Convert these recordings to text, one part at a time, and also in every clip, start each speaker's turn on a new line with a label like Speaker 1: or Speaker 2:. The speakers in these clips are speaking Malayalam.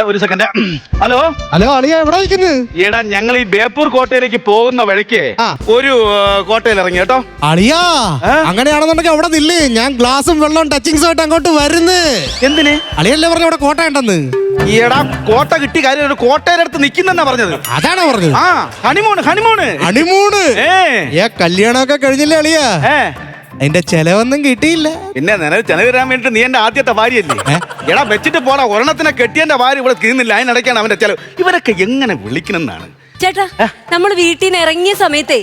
Speaker 1: ഒരു സെക്കൻഡ്. ഹലോ
Speaker 2: ഹലോ അളിയ എവിടെ നിൽക്കുന്നു?
Speaker 1: ഈടാ ഞങ്ങൾ ഈ ബേപ്പൂർ കോട്ടയിലേക്ക് പോകുന്ന വഴിക്ക് ഒരു കോട്ടയിൽ ഇറങ്ങി കേട്ടോ.
Speaker 2: അളിയാ അങ്ങനെയാണെന്നുണ്ടെങ്കിൽ അവിടെ നില്ല്, ഞാൻ ഗ്ലാസും വെള്ളവും ടച്ചിങ്സും ആയിട്ട് അങ്ങോട്ട് വരുന്നു.
Speaker 1: എന്തിന്?
Speaker 2: അളിയല്ലേ പറഞ്ഞു അവിടെ കോട്ട ഉണ്ടെന്ന്.
Speaker 1: ഈടാ കോട്ട കിട്ടി കാര്യം ഒരു കോട്ടയുടെ അടുത്ത് നിൽക്കുന്നെന്നാ പറഞ്ഞത്.
Speaker 2: അതാണോ പറഞ്ഞത്?
Speaker 1: ആ ഹണിമൂണ് ഹണിമൂണ്
Speaker 2: ഹണിമൂണ്. കല്യാണമൊക്കെ കഴിഞ്ഞില്ലേ അളിയ? അതിന്റെ ചെലവൊന്നും കിട്ടിയില്ല.
Speaker 1: പിന്നെ നിനക്ക് ചെലവ് തരാൻ വേണ്ടിട്ട് നീ എന്റെ ആദ്യത്തെ ഭാര്യയല്ലേ? എടാ വെച്ചിട്ട് പോടാ, ഒരെണ്ണത്തിനെ കെട്ടിയെന്റെ ഭാര്യ ഇവിടെ തീർന്നില്ല, അതിനിടയ്ക്കാണ് അവന്റെ ചെലവ്. ഇവരൊക്കെ എങ്ങനെ വിളിക്കണമെന്നാണ്.
Speaker 3: ചേട്ടാ, നമ്മൾ വീട്ടിൽ നിന്ന് ഇറങ്ങിയ സമയത്തേ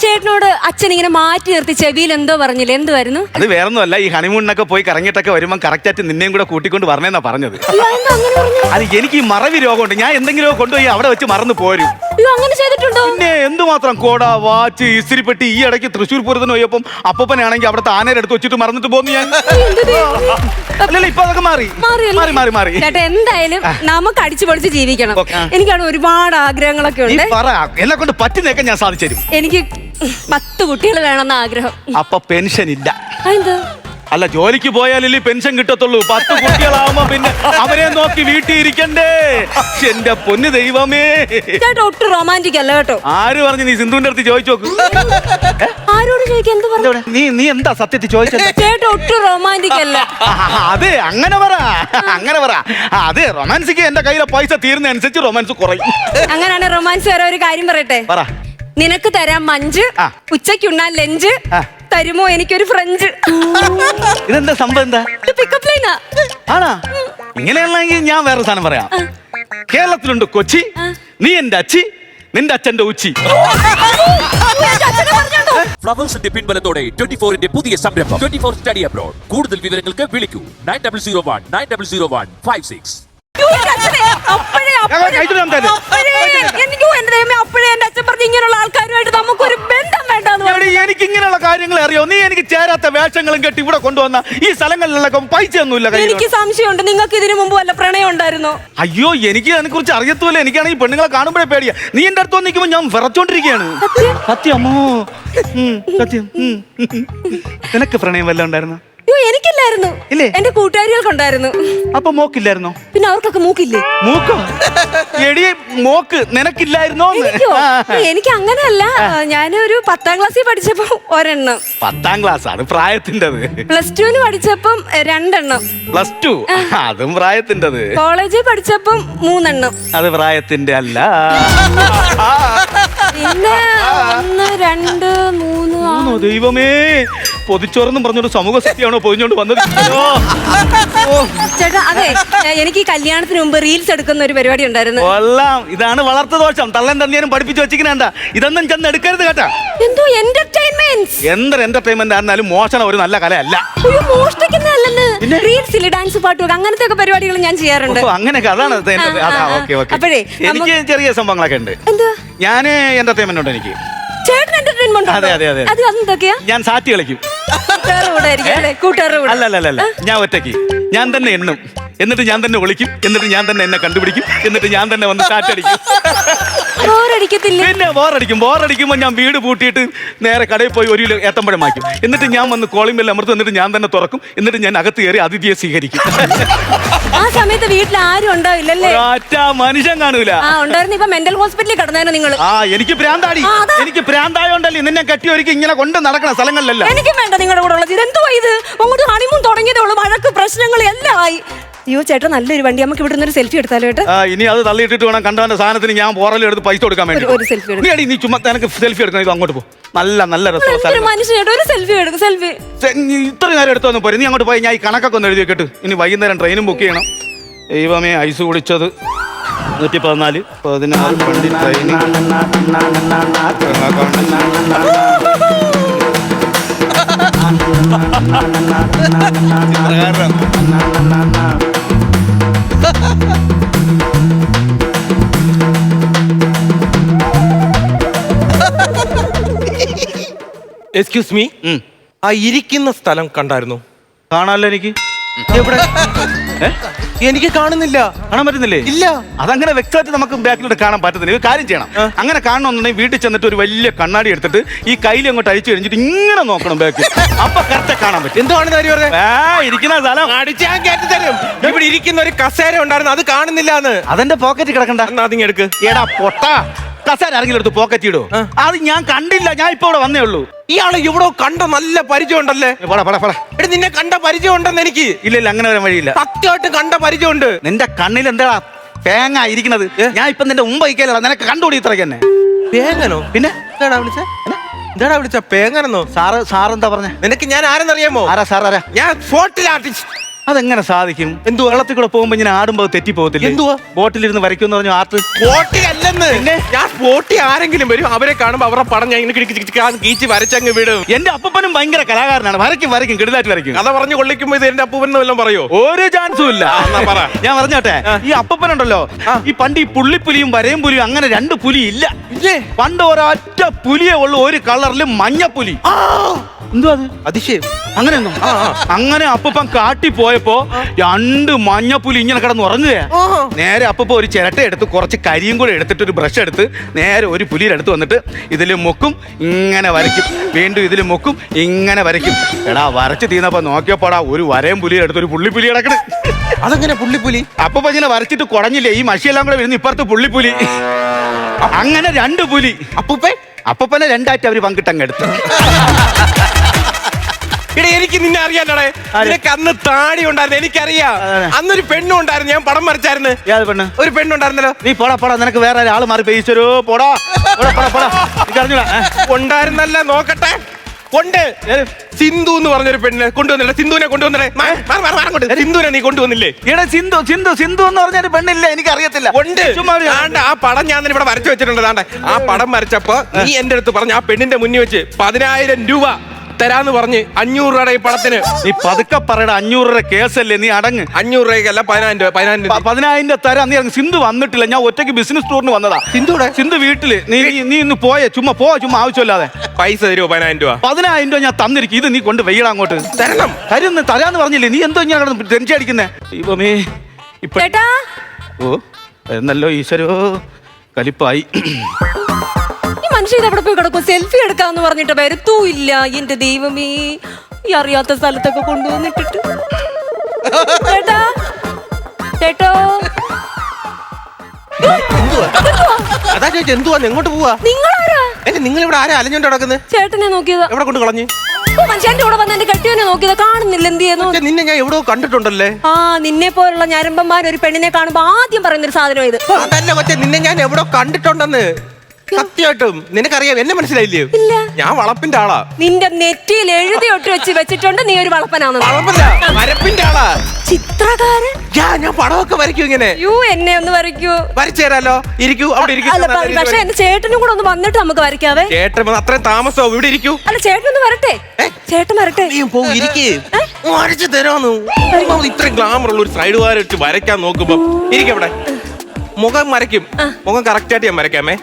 Speaker 3: ചേട്ടനോട് അച്ഛൻ ഇങ്ങനെ മാറ്റി നിർത്തി ചെവിയിൽ എന്തോ പറഞ്ഞില്ലേ, എന്തുവായിരുന്നു?
Speaker 1: അത് വേറൊന്നുമല്ല, ഈ ഹണിമൂണിനൊക്കെ പോയി കറങ്ങിയിട്ടൊക്കെ വരുമ്പോൾ കറക്റ്റായിട്ട് നിന്നെയും കൂടെ കൂട്ടിക്കൊണ്ട് വരണേന്നാ പറഞ്ഞത്. അത് എനിക്ക് ഈ മറവി രോഗമുണ്ട്, ഞാൻ എന്തെങ്കിലും കൊണ്ടുപോയി അവിടെ വെച്ച് മറന്നു പോരും.
Speaker 3: അങ്ങനെ ചെയ്തിട്ടുണ്ടോ?
Speaker 1: പിന്നെ എന്തുമാത്രം കോട, വാച്ച്, ഇസ്തിരിപ്പെട്ടി. ഈ ഇടയ്ക്ക് തൃശ്ശൂർ പൂരത്തിന് പോയപ്പം അപ്പനാണെങ്കിൽ അവിടുത്തെ ആനയുടെ അടുത്ത് വെച്ചിട്ട് മറന്നിട്ട് പോന്നു ഞാൻ. അല്ലല്ല, ഇപ്പൊ അതൊക്കെ മാറി മാറി മാറി മാറി.
Speaker 3: ചേട്ടാ, എന്തായാലും നമുക്ക് അടിച്ചു പൊളിച്ച് ജീവിക്കണം. എനിക്കാണ് ഒരുപാട് ആഗ്രഹങ്ങളൊക്കെ ഉണ്ട്.
Speaker 1: എന്നെ കൊണ്ട് പറ്റുന്നതൊക്കെ ഞാൻ സാധിച്ചു തരും.
Speaker 3: എനിക്ക് 10 കുട്ടികൾ വേണമെന്ന ആഗ്രഹം.
Speaker 1: അപ്പൊ പെൻഷൻ ഇല്ല.
Speaker 3: എന്താ?
Speaker 1: അല്ല, ജോലിക്ക് പോയാലല്ലേ പെൻഷൻ കിട്ടത്തുള്ളൂ. 10 കുട്ടികളാവുമ്പോ പിന്നെ അവരെ നോക്കി വീട്ടിൽ ഇരിക്കണ്ടേ? എന്റെ പൊന്നു ദൈവമേ,
Speaker 3: ചേട്ടാ ഒട്ടും റൊമാൻറ്റിക് അല്ല കേട്ടോ.
Speaker 1: ആര് പറഞ്ഞു? നീ സിന്ധുവിന്റെ അടുത്ത് ചോദിച്ചു നോക്ക്.
Speaker 3: ആരോട് ചോദിക്കാൻ? എന്ത് പറഞ്ഞു?
Speaker 1: നീ എന്താ സത്യത്തിൽ ചോദിച്ചത്?
Speaker 3: ചേട്ടാ ഒട്ടും റൊമാൻറ്റിക് അല്ല.
Speaker 1: അതെ, അങ്ങനെ പറ, അങ്ങനെ പറ. അതെ, റൊമാൻസിക്ക് എന്റെ കയ്യിലെ പൈസ തീരുന്ന അനുസരിച്ച് റൊമാൻസ് കുറയും.
Speaker 3: അങ്ങനെയാണ് റൊമാൻസ്. വരെ ഒരു കാര്യം പറയട്ടെ.
Speaker 1: പറ.
Speaker 3: നിനക്ക് തരാം മഞ്ച്, ഉച്ചയ്ക്കുണ്ണാൻ ലഞ്ച്, തരുമോ എനിക്കൊരു ഫ്രഞ്ച്.
Speaker 1: ഇതെന്താ സംഭവം? എന്താ
Speaker 3: പിക്കപ്പ് ലൈനാ?
Speaker 1: ആണാ? ഇങ്ങനെയാണെങ്കിൽ ഞാൻ വേറെ സാധനം പറയാം. കേരളത്തിലുണ്ട് കൊച്ചി, നീ എന്റെ അച്ചി, നിന്റെ അച്ഛന്റെ ഉച്ചി.
Speaker 4: ഫ്ലവേഴ്സിന്റെ പിൻബലത്തോടെ 24ന്റെ പുതിയ സംരംഭം 24 സ്റ്റഡി അബ്രോഡ്. കൂടുതൽ വിവരങ്ങൾക്ക് വിളിക്കൂ 9001900156.
Speaker 3: ഇങ്ങനെയുള്ള ആൾക്കാരുമായിട്ട് നമുക്കൊരു ബന്ധം വേണ്ടെന്ന്.
Speaker 1: എനിക്ക് ഇങ്ങനെയുള്ള കാര്യങ്ങൾ അറിയോ? നീ എനിക്ക് ചേരാത്ത വേഷങ്ങളും കെട്ടി ഇവിടെ കൊണ്ടുവന്ന ഈ സ്ഥലങ്ങളിലൊക്കെ പൈസ ഒന്നുമില്ല.
Speaker 3: എനിക്ക് സംശയമുണ്ട്, നിങ്ങൾക്ക് ഇതിനു മുമ്പ് വല്ല പ്രണയം ഉണ്ടായിരുന്നോ?
Speaker 1: അയ്യോ, എനിക്ക് അതിനെ കുറിച്ച് അറിയത്തുമില്ല. എനിക്കാണെങ്കിൽ പെണ്ണുങ്ങളെ കാണുമ്പോഴേ പേടിയാ. നീ എന്റെ അടുത്ത് നിൽക്കുമ്പോൾ ഞാൻ വിറച്ചോണ്ടിരിക്കുകയാണ്. സത്യമോ? സത്യം. നിനക്ക് പ്രണയം വല്ല ഉണ്ടായിരുന്നോ?
Speaker 3: എനിക്കില്ലായിരുന്നു. എന്റെ കൂട്ടുകാരികൾക്കുണ്ടായിരുന്നു.
Speaker 1: അപ്പൊ മോക്കില്ലായിരുന്നോ?
Speaker 3: പിന്നെ അവർക്കൊക്കെ മൂക്കില്ലേ?
Speaker 1: മൂക്കോ? എടി, മോക്ക് നിനക്കില്ലായിരുന്നോ?
Speaker 3: എനിക്ക് അങ്ങനെയല്ല, ഞാനൊരു 10ാം ക്ലാസ്സിൽ പഠിച്ചപ്പോ ഒരെണ്ണം.
Speaker 1: 10ാം ക്ലാസ് ആണ് പ്രായത്തിൻ്റെത്.
Speaker 3: +2 പഠിച്ചപ്പം 2 എണ്ണം.
Speaker 1: +2 അതും പ്രായത്തിൻ്റെത്.
Speaker 3: കോളേജിൽ പഠിച്ചപ്പം 3 എണ്ണം.
Speaker 1: അത് പ്രായത്തിന്റെ അല്ല.
Speaker 3: പിന്നെ 1 2 3
Speaker 1: ദൈവമേ, പൊതിച്ചോറെന്നും പറഞ്ഞൊരു സമൂഹ സത്യമാണോ പൊതിഞ്ഞോണ്ട് വന്നത്?
Speaker 3: ചേട്ടാ, അതെ, എനിക്ക് ഈ കല്യാണത്തിന് മുമ്പ് റീൽസ് എടുക്കുന്ന ഒരു പരിപാടി ഉണ്ടായിരുന്നു.
Speaker 1: ഇതാണ് വളർത്തു ദോഷം. തള്ളൻ തന്നെയാനും പഠിപ്പിച്ച് വെച്ചിരിക്കണ. ഇതൊന്നും ചെന്ന് എടുക്കരുത് കേട്ടാ.
Speaker 3: എന്തോ എന്റർടൈൻമെന്റ്.
Speaker 1: എന്ത് എന്റർടൈൻമെന്റ് ആയിരുന്നാലും മോഷണം ഒരു നല്ല കലയല്ല.
Speaker 3: മോഷ്ടിക്കുന്നതല്ലെന്ന്. റീൽസിൽ ഡാൻസ് പാട്ടുക അങ്ങനത്തെ ഒക്കെ പരിപാടികൾ ഞാൻ ചെയ്യാറുണ്ട്.
Speaker 1: അങ്ങനെയൊക്കെ അതാണ്.
Speaker 3: അപ്പോഴേ
Speaker 1: എനിക്ക് ചെറിയ സംഭവങ്ങളൊക്കെ ഉണ്ട്. ഞാൻ എന്റർടൈൻമെന്റ് ഉണ്ട് എനിക്ക്.
Speaker 3: ചേട്ടൻ എന്റർടൈൻമെന്റ്?
Speaker 1: അതെ അതെ അതെ.
Speaker 3: അത് എന്തൊക്കെയാ?
Speaker 1: ഞാൻ സാറ്റ് കളിക്കും.
Speaker 3: കൂട്ടുകാരുടെ?
Speaker 1: ഞാൻ ഒറ്റയ്ക്ക്. ഞാൻ തന്നെ എണ്ണും, എന്നിട്ട് ഞാൻ തന്നെ വിളിക്കും, എന്നിട്ട് ഞാൻ തന്നെ എന്നെ കണ്ടുപിടിക്കും, എന്നിട്ട് ഞാൻ തന്നെ വന്ന് സാറ്റ് അടിക്കും. പിന്നെ ബോറടിക്കുമ്പോ ഞാൻ വീട് പൂട്ടിയിട്ട് നേരെ കടയിൽ പോയി 1 കിലോ ഏത്തമ്പഴം വാങ്ങിക്കും. എന്നിട്ട് ഞാൻ വന്ന് കോളിംഗ് ബെൽ അമർത്തും, എന്നിട്ട് ഞാൻ തന്നെ തുറക്കും, എന്നിട്ട് ഞാൻ അകത്ത് കയറി അതിഥിയെ സ്വീകരിക്കും.
Speaker 3: ആ സമയത്ത് വീട്ടിൽ ആരും ഉണ്ടാവില്ലല്ലേ?
Speaker 1: ഒറ്റ മനുഷ്യൻ കാണൂല.
Speaker 3: ഉണ്ടായിരുന്നു. ഇപ്പൊ മെന്റൽ ഹോസ്പിറ്റലിൽ കിടന്നേനോ നിങ്ങൾ?
Speaker 1: എനിക്ക് ഭ്രാന്താടി. എനിക്ക് ഭ്രാന്തായോണ്ടല്ലേ നിന്നെ കെട്ടി ഒരുക്കി ഇങ്ങനെ കൊണ്ട് നടക്കണ സ്ഥലങ്ങളിലല്ല.
Speaker 3: എനിക്ക് വേണ്ട നിങ്ങളുടെ കൂടെ ഉള്ളത്. ഇതെന്തുവാ ഇത്? അങ്ങോട്ട് ഹണിമൂൺ തുടങ്ങിയതേ ഉള്ളൂ, വഴക്ക് പ്രശ്നങ്ങൾ എല്ലാം ആയി. അയ്യോ ചേട്ടാ, നല്ലൊരു വണ്ടി, നമുക്ക് ഇവിടെ നിന്ന് സെൽഫി എടുത്താലോ? കേട്ടോ,
Speaker 1: ഇനി അത് തള്ളിയിട്ടിട്ട് വേണം കണ്ടവന്റെ സാധനത്തിന് ഞാൻ പോറലും എടുത്ത് പൈസ കൊടുക്കാൻ വേണ്ടി
Speaker 3: ഒരു സെൽഫി എടുക്കും.
Speaker 1: നീ ചുമ്മാ എനിക്ക് സെൽഫി എടുക്കണം. ഇത് അങ്ങോട്ട് പോ. നല്ല നല്ല രസം.
Speaker 3: മനുഷ്യൻ ഒരു സെൽഫി എടുക്കും. സെൽഫി
Speaker 1: ഇത്ര നേരം എടുത്തു വന്നു പോരെ. നീ അങ്ങോട്ട് പോയി. ഞാൻ ഈ കണക്കൊക്കെ ഒന്ന് എഴുതി വെക്കിട്ട് ഇനി വൈകുന്നേരം ട്രെയിനും ബുക്ക് ചെയ്യണം. ദൈവമേ, ഐസ് കുടിച്ചത് 114 16 വണ്ടി ട്രെയിൻ.
Speaker 5: എക്സ്ക്യൂസ് മീ, ആ ഇരിക്കുന്ന സ്ഥലം കണ്ടായിരുന്നു?
Speaker 1: കാണാമല്ലോ എനിക്ക്.
Speaker 5: എവിടെ? എനിക്ക് കാണുന്നില്ല.
Speaker 1: കാണാൻ പറ്റുന്നില്ലേ?
Speaker 5: ഇല്ല.
Speaker 1: അതങ്ങനെ വ്യക്തമായിട്ട് നമുക്ക് ബാക്കിലൂടെ കാണാൻ പറ്റുന്നില്ല. ഒരു കാര്യം ചെയ്യണം, അങ്ങനെ കാണണമെന്നുണ്ടെങ്കിൽ വീട്ടിൽ ചെന്നിട്ട് ഒരു വലിയ കണ്ണാടി എടുത്തിട്ട് ഈ കയ്യിൽ അങ്ങോട്ട് അഴിച്ചു കഴിഞ്ഞിട്ട് ഇങ്ങനെ നോക്കണം ബാക്കിൽ. അപ്പൊ കറക്റ്റ് കാണാൻ പറ്റും.
Speaker 5: എന്താണ് കാര്യം പറഞ്ഞത്?
Speaker 1: ഇരിക്കുന്ന സ്ഥലം
Speaker 5: അടിച്ച് ഞാൻ കേട്ടി തരും. ഇവിടെ ഇരിക്കുന്ന ഒരു കസേര ഉണ്ടായിരുന്നു, അത് കാണുന്നില്ലാന്ന്.
Speaker 1: അതെന്റെ പോക്കറ്റ് കിടക്കണ്ട.
Speaker 5: എന്നാ അതിങ്ങ് എടുക്ക്.
Speaker 1: എടാ പൊട്ട, കസേര ആരെങ്കിലും എടുത്ത് പോക്കറ്റ് ഇടോ? അത് ഞാൻ കണ്ടില്ല, ഞാൻ ഇപ്പൊ ഇവിടെ വന്നേ ഉള്ളൂ.
Speaker 5: ഇയാള് ഇവിടെ കണ്ട നല്ല പരിചയം ഉണ്ടല്ലേ? എടാ നിന്നെ കണ്ട പരിചയം ഉണ്ടെന്ന് എനിക്ക്.
Speaker 1: ഇല്ല അങ്ങനെ വരാൻ വഴിയില്ല.
Speaker 5: സത്യമായിട്ട് കണ്ട പരിചയമുണ്ട്.
Speaker 1: നിന്റെ കണ്ണിൽ എന്താ തേങ്ങ ഇരിക്കുന്നത്? ഞാൻ ഇപ്പൊ നിന്റെ മുമ്പ് ഇക്കലടാ, നിനക്ക് കണ്ടുകൂടി ഇത്രയ്ക്ക് തന്നെ.
Speaker 5: പേങ്ങനോ?
Speaker 1: പിന്നെ
Speaker 5: എന്താടാ വിളിച്ച പേങ്ങനെന്നോ?
Speaker 1: സാറെന്താ പറഞ്ഞ?
Speaker 5: നിനക്ക് ഞാൻ ആരെന്നറിയാമോ?
Speaker 1: ആരാ സാർ? ആരാ?
Speaker 5: ഞാൻ ഫോട്ടിൽ ആർട്ടിസ്റ്റ്.
Speaker 1: അതെങ്ങനെ സാധിക്കും?
Speaker 5: എന്തുവാ?
Speaker 1: വെള്ളത്തിൽ കൂടെ പോകുമ്പോ ഇങ്ങനെ ആടുമ്പോ തെറ്റി പോകത്തില്ല.
Speaker 5: എന്തുവാ?
Speaker 1: ബോട്ടിലിരുന്ന് വരയ്ക്കുമെന്ന് പറഞ്ഞു ആർട്ട്.
Speaker 5: ബോട്ടിലല്ലെന്ന്. ഞാൻ ബോട്ടി ആരെങ്കിലും വരും, അവരെ കാണുമ്പോ അവരുടെ പടം ഞാൻ ഇങ്ങനെ കീച്ച് വരച്ചങ്ങ് വിടും.
Speaker 1: എന്റെ അപ്പനും ഭയങ്കര കലാകാരനാണ്. വരയ്ക്കും കിടുതായിട്ട് വരയ്ക്കും.
Speaker 5: കഥ പറഞ്ഞു കൊള്ളിക്കുമ്പോ ഇത് എന്റെ അപ്പൂപ്പൻ വല്ലതും പറയോ?
Speaker 1: ഒരു ചാൻസും ഇല്ല.
Speaker 5: പറ.
Speaker 1: ഞാൻ പറഞ്ഞോട്ടെ, ഈ അപ്പനുണ്ടല്ലോ, ഈ പണ്ട് ഈ പുള്ളിപ്പുലിയും വരയും പുലിയും അങ്ങനെ രണ്ട് പുലി ഇല്ല. പണ്ട് ഒരൊറ്റ പുലിയേ ഉള്ളൂ, ഒരു കളറിൽ മഞ്ഞപ്പുലി. എന്തുവാ അത്?
Speaker 5: അതിശയം.
Speaker 1: അങ്ങനെയൊന്നും അങ്ങനെ അപ്പൻ കാട്ടി പോയപ്പോ രണ്ട് മഞ്ഞപ്പുലി ഇങ്ങനെ കിടന്ന് ഉറങ്ങുകയാ. നേരെ അപ്പ ഒരു ചിരട്ട എടുത്ത് കുറച്ച് കരിയും കൂടെ എടുത്തിട്ട് ഒരു ബ്രഷ് എടുത്ത് നേരെ ഒരു പുലിയുടെ അടുത്ത് വന്നിട്ട് ഇതിൽ മുക്കും ഇങ്ങനെ വരയ്ക്കും, വീണ്ടും ഇതിൽ മുക്കും ഇങ്ങനെ വരയ്ക്കും. എടാ വരച്ച് തീർന്നപ്പോ നോക്കിയപ്പോടാ ഒരു വരയും പുലിയുടെ അടുത്ത് ഒരു പുള്ളിപ്പുലി കിടക്കണ്.
Speaker 5: അതെങ്ങനെ പുള്ളിപ്പുലി?
Speaker 1: അപ്പ ഇങ്ങനെ വരച്ചിട്ട് കുടഞ്ഞില്ലേ, ഈ മഷിയെല്ലാം കൂടെ വരുന്ന ഇപ്പുറത്ത് പുള്ളിപ്പുലി. അങ്ങനെ രണ്ട് പുലി. അപ്പനെ രണ്ടായിട്ട് അവര് പങ്കിട്ടങ്ങ് എടുത്തു.
Speaker 5: ഇടേ എനിക്ക് നിന്നെ അറിയാലേ? നിനക്ക് അന്ന് താടി ഉണ്ടായിരുന്നു, എനിക്കറിയാം. അന്നൊരു പെണ്ണും ഉണ്ടായിരുന്നു, ഞാൻ പടം വരച്ചായിരുന്നു.
Speaker 1: ഏത് പെണ്ണ്?
Speaker 5: ഒരു പെണ്ണുണ്ടായിരുന്നല്ലോ.
Speaker 1: നീ പോടാ, നിനക്ക് വേറെ ആള് മാറി പേയിച്ചോ. പോടാ.
Speaker 5: ഉണ്ടായിരുന്നല്ല, നോക്കട്ടെ. കൊണ്ട് സിന്ധു എന്ന് പറഞ്ഞൊരു പെണ്ണിനെ കൊണ്ടുവന്നില്ല. സിന്ധുവിനെ കൊണ്ടുവന്നേ. സിന്ധുവിനെ നീ കൊണ്ടുവന്നില്ലേ?
Speaker 1: ഇവിടെ സിന്ധു എന്ന് പറഞ്ഞൊരു പെണ്ണില്ല, എനിക്ക് അറിയത്തില്ല.
Speaker 5: ഉണ്ട്. ആ പടം ഞാൻ ഇവിടെ വരച്ചു വെച്ചിട്ടുണ്ട്. ആ പടം വരച്ചപ്പോ നീ എന്റെ അടുത്ത് പറഞ്ഞു, ആ പെണ്ണിന്റെ മുന്നിൽ വെച്ച് 10,000 രൂപ തരാന്ന് പറഞ്ഞ് 500 രൂപയുടെ ഈ പടത്തിന്.
Speaker 1: നീ പതുക്കെ പറയടാ, 500 രൂപ കേസല്ലേ, നീ അടങ്ങ്.
Speaker 5: 500 രൂപയ്ക്കല്ല, 10,000 രൂപ.
Speaker 1: 10,000 രൂപ തരാം. നീ സിന്ധു വന്നിട്ടില്ല, ഞാൻ ഒറ്റയ്ക്ക് ബിസിനസ് ടൂറിന് വന്നതാ. സിന്ധു വീട്ടില്. നീ ഇന്ന് പോയേ, ചുമ്മാ ആവശ്യമില്ലാതെ.
Speaker 5: പൈസ തരുമോ? 10,000 രൂപ.
Speaker 1: 10,000 രൂപ ഞാൻ തന്നിരിക്കും. ഇത് നീ കൊണ്ട് വെയ്യടാ അങ്ങോട്ട്. തരാന്ന് പറഞ്ഞില്ലേ? നീ എന്തോ ഞാൻ ടെൻഷൻ അടിക്കുന്നേ? ഇപ്പമേ
Speaker 3: ചേട്ടാ.
Speaker 1: ഓ എന്നല്ലോ ഈശ്വരോ, കലിപ്പായി.
Speaker 3: മനുഷ്യൻ എവിടെ പോയി കിടക്കും? സെൽഫി എടുക്കാന്ന് പറഞ്ഞിട്ട് വരത്തൂല്ല. എന്റെ ദൈവമേ, ഈ അറിയാത്ത സ്ഥലത്തൊക്കെ കൊണ്ടുവന്നിട്ടിട്ട്. ചേട്ടാ, ചേട്ടോ,
Speaker 5: അതാ ചോദിച്ചു, എന്തുവാ എങ്ങോട്ട് പോവാ?
Speaker 3: നിങ്ങളാരാ?
Speaker 5: നിങ്ങൾ ഇവിടെ ആരാ അലഞ്ഞോണ്ട് നടക്കുന്നത്?
Speaker 3: ചേട്ടനെ നോക്കിയതാ.
Speaker 5: എവിടെ കൊണ്ട് കളഞ്ഞു?
Speaker 3: മനുഷ്യന്റെ കൂടെ വന്ന് എന്റെ കെട്ടിയവനെ നോക്കിയതാ. കാണുന്നില്ല, എന്ത് ചെയ്യുന്നു?
Speaker 5: നിന്നെ ഞാൻ എവിടെയോ കണ്ടിട്ടുണ്ടല്ലേ?
Speaker 3: നിന്നെ പോലുള്ള ഞരമ്പന്മാർ ഒരു പെണ്ണിനെ കാണുമ്പോ ആദ്യം പറയുന്നൊരു സാധനം ഇത്.
Speaker 5: അതല്ല കൊച്ചെ, നിന്നെ ഞാൻ എവിടെയോ കണ്ടിട്ടുണ്ടെന്ന്. സത്യമായിട്ടും നിനക്കറിയാം, എന്നെ മനസ്സിലായില്ലയോ?
Speaker 3: ഇല്ല.
Speaker 5: ഞാൻ വളപ്പിന്റെ ആളാ.
Speaker 3: നിന്റെ നെറ്റിയിൽ എഴുതി ഒട്ട് വെച്ചിട്ടുണ്ട് നീ ഒരു വളപ്പനാണ്.
Speaker 5: വളപ്പല്ല, വരപ്പിന്റെ ആളാ.
Speaker 3: ചിത്രകാരൻ.
Speaker 5: ഞാൻ പടമൊക്കെ വരയ്ക്കും ഇങ്ങനെ.
Speaker 3: എന്നെ ഒന്ന് വരയ്ക്കൂ.
Speaker 5: വരച്ചു തരാലോ. ഇരിക്കൂ, അവിടെ ഇരിക്കൂ.
Speaker 3: പക്ഷെ എന്റെ ചേട്ടനും കൂടെ ഒന്ന് വന്നിട്ട് നമുക്ക് വരയ്ക്കാവേ.
Speaker 5: ചേട്ടൻ അത്രയും താമസമോ? ഇവിടെ ഇരിക്കൂ.
Speaker 3: അല്ല, ചേട്ടനൊന്ന് വരട്ടെ. ചേട്ടൻ വരട്ടെ.
Speaker 5: വരച്ചു തരാന്ന്. ഇത്രയും ഗ്ലാമർ ഉള്ള ഒരു സൈഡ് വാര വരയ്ക്കാൻ നോക്കുമ്പോ ഇരിക്കവിടെ. മുഖം വരയ്ക്കും. മുഖം കറക്റ്റ് ആയിട്ട് ഞാൻ വരയ്ക്കാമേ.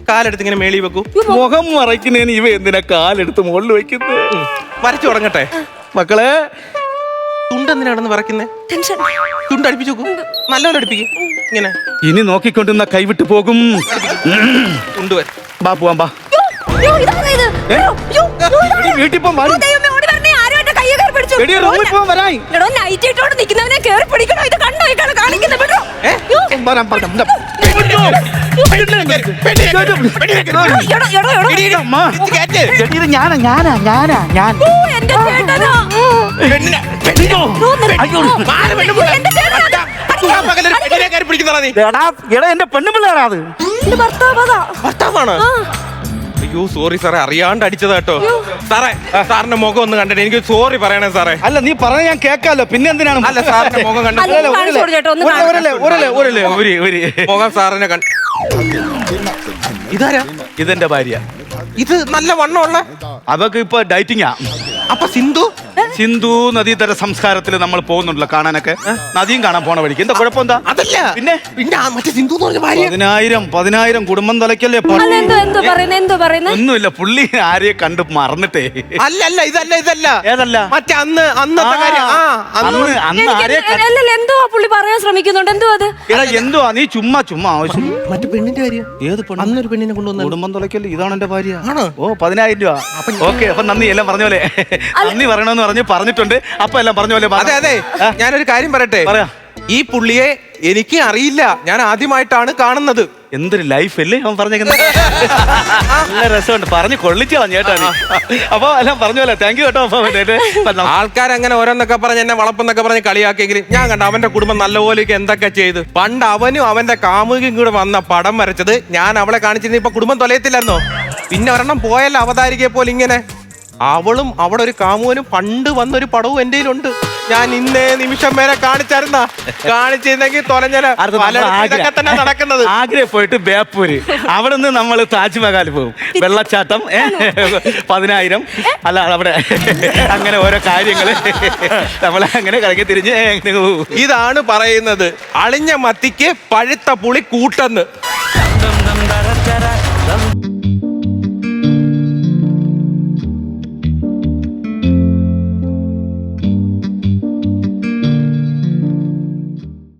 Speaker 5: കാലെടുത്ത് ഇങ്ങനെ മേളി വെക്കൂ.
Speaker 1: മുഖം മറയ്ക്കുന്നതിന് ഇവ എന്തിനാ കാലെടുത്ത് മുകളിൽ വെക്കുന്നത്?
Speaker 5: വരച്ചു തുടങ്ങട്ടെ
Speaker 1: മക്കളെ.
Speaker 5: തുണ്ട് എന്തിനാണെന്ന് വരയ്ക്കുന്നേ? തുണ്ട് അടുപ്പിച്ചു നോക്കൂ. നല്ലപോലെ അടുപ്പിക്കും ഇങ്ങനെ.
Speaker 1: ഇനി നോക്കിക്കൊണ്ടിരുന്ന കൈവിട്ട് പോകും.
Speaker 5: തുണ്ട്
Speaker 1: ബാ പോവാം, ബാ. വീട്ടിൽ പോകാൻ
Speaker 3: നിൽക്കുന്നവനെ കേറി പിടിക്കണോ? ഇത് കണ്ടോ കാണിക്കുന്നത്?
Speaker 1: എന്റെ പെണ്ണുപിള്ളേടാ അത്.
Speaker 5: ഭർത്താവാണ്. അയ്യോ സോറി സാറേ, അറിയാണ്ട് അടിച്ചതാ കേട്ടോ. സാറേ, സാറിന്റെ മുഖം ഒന്ന് കണ്ടിട്ട് എനിക്ക് സോറി പറയണേ സാറേ.
Speaker 1: അല്ല, നീ പറഞ്ഞ ഞാൻ കേക്കാലോ, പിന്നെ എന്തിനാണ്?
Speaker 5: അല്ല, സാറിന്റെ മുഖം കണ്ടിട്ട് മുഖം സാറിനെ കണ്ട്. ഇതാരാ?
Speaker 1: ഇതെന്റെ ഭാര്യ.
Speaker 5: ഇത് നല്ല വണ്ണമുള്ള.
Speaker 1: അതൊക്കെ ഇപ്പൊ ഡയറ്റിങ്ങാ.
Speaker 5: അപ്പൊ സിന്ധു?
Speaker 1: സിന്ധു നദീതര സംസ്കാരത്തിൽ നമ്മൾ പോകുന്നുണ്ടല്ലോ കാണാനൊക്കെ. നദിയും കാണാൻ പോണ വഴിക്ക് എന്താ കുഴപ്പം എന്താ?
Speaker 5: അതല്ല
Speaker 1: പിന്നെ
Speaker 5: മറ്റേ സിന്ധു എന്ന് പറഞ്ഞ ഭാര്യ
Speaker 1: 10,000 കുടുംബം തലയ്ക്കല്ലേ
Speaker 3: അല്ല എന്തോ പറയുന്നത്
Speaker 1: ഒന്നുമില്ല, പുള്ളി ആരെയെ കണ്ട് മറന്നിട്ടേ.
Speaker 5: അല്ല ഇതല്ല
Speaker 1: ഏതല്ല?
Speaker 5: മറ്റേ അന്നത്തെ കാര്യം.
Speaker 1: അന്ന് ആരെയെ
Speaker 3: അല്ലല്ല എന്തോ പുള്ളി പറയാൻ ശ്രമിക്കുന്നുണ്ട്. എന്തോ അത്
Speaker 1: എടാ എന്തുവാ നീ ചുമ്മാ ആവശ്യം.
Speaker 5: മറ്റേ പെണ്ണിന്റെ കാര്യം.
Speaker 1: ഏത് പെണ്ണ്?
Speaker 5: അന്നൊരു പെണ്ണിനെ കൊണ്ടുവന്നു.
Speaker 1: കുടുംബം തുളയ്ക്കല്ലേ, ഇതാണ് എന്റെ ഭാര്യ.
Speaker 5: ആണോ?
Speaker 1: ഓ 10,000 രൂപ. ഓക്കെ, അപ്പൊ നന്ദി എല്ലാം പറഞ്ഞ പോലെ നന്ദി പറയണമെന്ന് പറഞ്ഞിട്ടുണ്ട്. അപ്പൊ എല്ലാം പറഞ്ഞ പോലെ
Speaker 5: അതെ ഞാനൊരു കാര്യം പറയട്ടെ.
Speaker 1: പറയാ.
Speaker 5: ഈ പുള്ളിയെ എനിക്ക് അറിയില്ല, ഞാൻ ആദ്യമായിട്ടാണ് കാണുന്നത്.
Speaker 1: എന്തൊരു ലൈഫ് അല്ലേ അവൻ പറഞ്ഞേക്കുന്നത്. നല്ല രസമുണ്ട്, പറഞ്ഞു കൊള്ളിച്ചോ ചേട്ടാ നീ. അപ്പൊ എല്ലാം പറഞ്ഞ പോലെ താങ്ക് യു കേട്ടോ.
Speaker 5: ആൾക്കാരങ്ങനെ ഓരോന്നൊക്കെ പറഞ്ഞ് എന്നെ വളപ്പെന്നൊക്കെ പറഞ്ഞ് കളിയാക്കിയെങ്കിലും ഞാൻ കണ്ട അവന്റെ കുടുംബം നല്ലപോലെ എന്തൊക്കെ ചെയ്ത്. പണ്ട് അവനും അവന്റെ കാമുകിയും കൂടെ വന്ന പടം വരച്ചത് ഞാൻ അവളെ കാണിച്ചിരുന്ന ഇപ്പൊ കുടുംബം തൊലയത്തില്ലെന്നോ. പിന്നെ ഒരെണ്ണം പോയല്ലോ അവതാരികയെ പോലെ ഇങ്ങനെ. അവളും അവിടെ ഒരു കാമുവനും പണ്ട് വന്നൊരു പടവും എന്റെ കയ്യിലുണ്ട്. ഞാൻ ഇന്നേ നിമിഷം വരെ കാണിച്ചിരുന്നെങ്കിൽ തൊലഞ്ഞല ഇതൊക്കെ തന്നെ നടക്കുന്നത്.
Speaker 1: ആഗ്രഹ പോയിട്ട് ബേപ്പൂര്, അവിടെ നിന്ന് നമ്മൾ താജ്മഹൽ പോകും, വെള്ളച്ചാട്ടം 10,000 അല്ല അവിടെ അങ്ങനെ ഓരോ കാര്യങ്ങള് നമ്മൾ അങ്ങനെ കറങ്ങി തിരിഞ്ഞ്
Speaker 5: ഇതാണ് പറയുന്നത് അളിഞ്ഞ മത്തിക്ക് പഴുത്ത പുളി കൂട്ടെന്ന്.